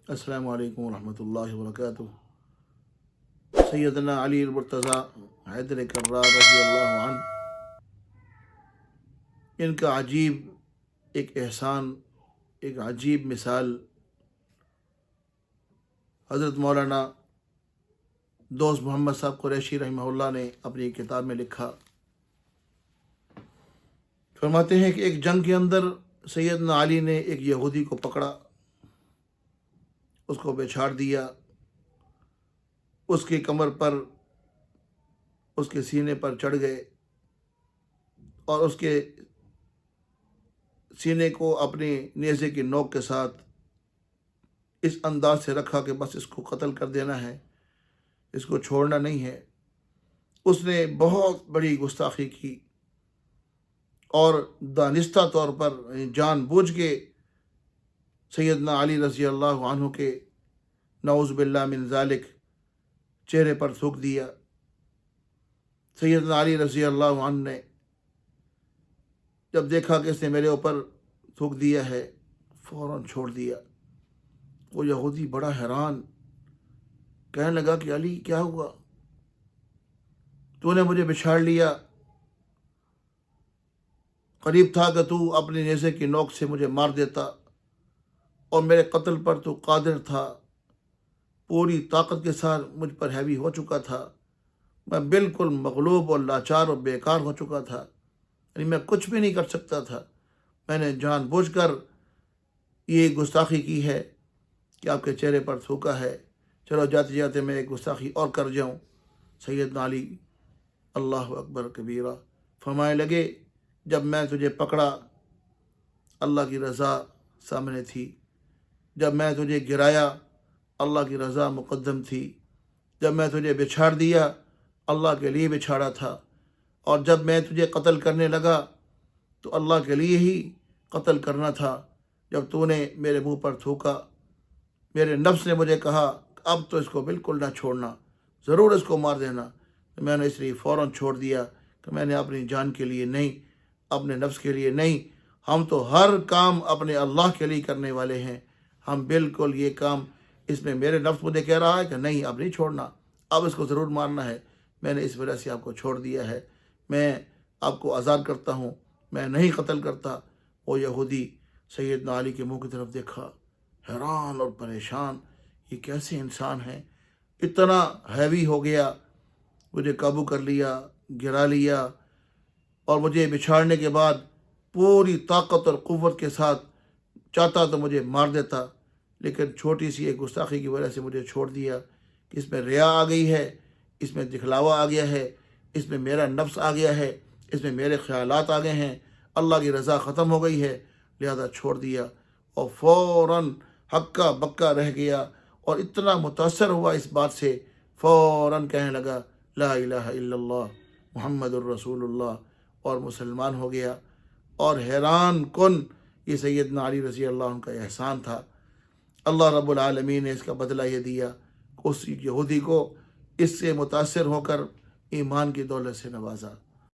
السلام علیکم ورحمۃ اللہ وبرکاتہ۔ سیدنا علی المرتضیٰ حیدر کرار رضی اللہ عنہ، ان کا عجیب ایک احسان، ایک عجیب مثال حضرت مولانا دوست محمد صاحب قریشی رحمہ اللہ نے اپنی کتاب میں لکھا۔ فرماتے ہیں کہ ایک جنگ کے اندر سیدنا علی نے ایک یہودی کو پکڑا، اس کو بچھاڑ دیا، اس کی کمر پر، اس کے سینے پر چڑھ گئے اور اس کے سینے کو اپنے نیزے کی نوک کے ساتھ اس انداز سے رکھا کہ بس اس کو قتل کر دینا ہے، اس کو چھوڑنا نہیں ہے۔ اس نے بہت بڑی گستاخی کی اور دانستہ طور پر جان بوجھ کے سیدنا علی رضی اللہ عنہ کے نعوذ باللہ من ذالک چہرے پر تھوک دیا۔ سیدنا علی رضی اللہ عنہ نے جب دیکھا کہ اس نے میرے اوپر تھوک دیا ہے، فوراً چھوڑ دیا۔ وہ یہودی بڑا حیران، کہنے لگا کہ علی کیا ہوا؟ تو نے مجھے بچھاڑ لیا، قریب تھا کہ تو اپنے نیزے کی نوک سے مجھے مار دیتا، اور میرے قتل پر تو قادر تھا، پوری طاقت کے ساتھ مجھ پر ہیوی ہو چکا تھا، میں بالکل مغلوب اور لاچار اور بیکار ہو چکا تھا، یعنی میں کچھ بھی نہیں کر سکتا تھا۔ میں نے جان بوجھ کر یہ گستاخی کی ہے کہ آپ کے چہرے پر تھوکا ہے۔ چلو جاتے جاتے میں ایک گستاخی اور کر جاؤں۔ سیدنا علی اللہ اکبر کبیرہ فرمانے لگے، جب میں تجھے پکڑا اللہ کی رضا سامنے تھی، جب میں تجھے گرایا اللہ کی رضا مقدم تھی، جب میں تجھے بچھاڑ دیا اللہ کے لیے بچھاڑا تھا، اور جب میں تجھے قتل کرنے لگا تو اللہ کے لیے ہی قتل کرنا تھا۔ جب تو نے میرے منہ پر تھوکا، میرے نفس نے مجھے کہا اب تو اس کو بالکل نہ چھوڑنا، ضرور اس کو مار دینا، تو میں نے اس لیے فوراً چھوڑ دیا کہ میں نے اپنی جان کے لیے نہیں، اپنے نفس کے لیے نہیں، ہم تو ہر کام اپنے اللہ کے لیے کرنے والے ہیں۔ ہم بالکل یہ کام، اس میں میرے نفس مجھے کہہ رہا ہے کہ نہیں اب نہیں چھوڑنا، اب اس کو ضرور مارنا ہے، میں نے اس وجہ سے آپ کو چھوڑ دیا ہے، میں آپ کو آزاد کرتا ہوں، میں نہیں قتل کرتا۔ وہ یہودی سیدنا علی کے منہ کی طرف دیکھا، حیران اور پریشان، یہ کیسے انسان ہیں، اتنا ہیوی ہو گیا، مجھے قابو کر لیا، گرا لیا، اور مجھے بچھاڑنے کے بعد پوری طاقت اور قوت کے ساتھ چاہتا تو مجھے مار دیتا، لیکن چھوٹی سی ایک گستاخی کی وجہ سے مجھے چھوڑ دیا کہ اس میں ریا آ گئی ہے، اس میں دکھلاوا آ گیا ہے، اس میں میرا نفس آ گیا ہے، اس میں میرے خیالات آ گئے ہیں، اللہ کی رضا ختم ہو گئی ہے، لہذا چھوڑ دیا، اور فوراً ہکا بکا رہ گیا، اور اتنا متاثر ہوا اس بات سے، فوراً کہنے لگا لا الہ الا اللہ محمد الرسول اللہ، اور مسلمان ہو گیا۔ اور حیران کن یہ سیدنا علی رضی اللہ عنہ کا احسان تھا۔ اللہ رب العالمین نے اس کا بدلہ یہ دیا کہ اس یہودی کو اس سے متاثر ہو کر ایمان کی دولت سے نوازا۔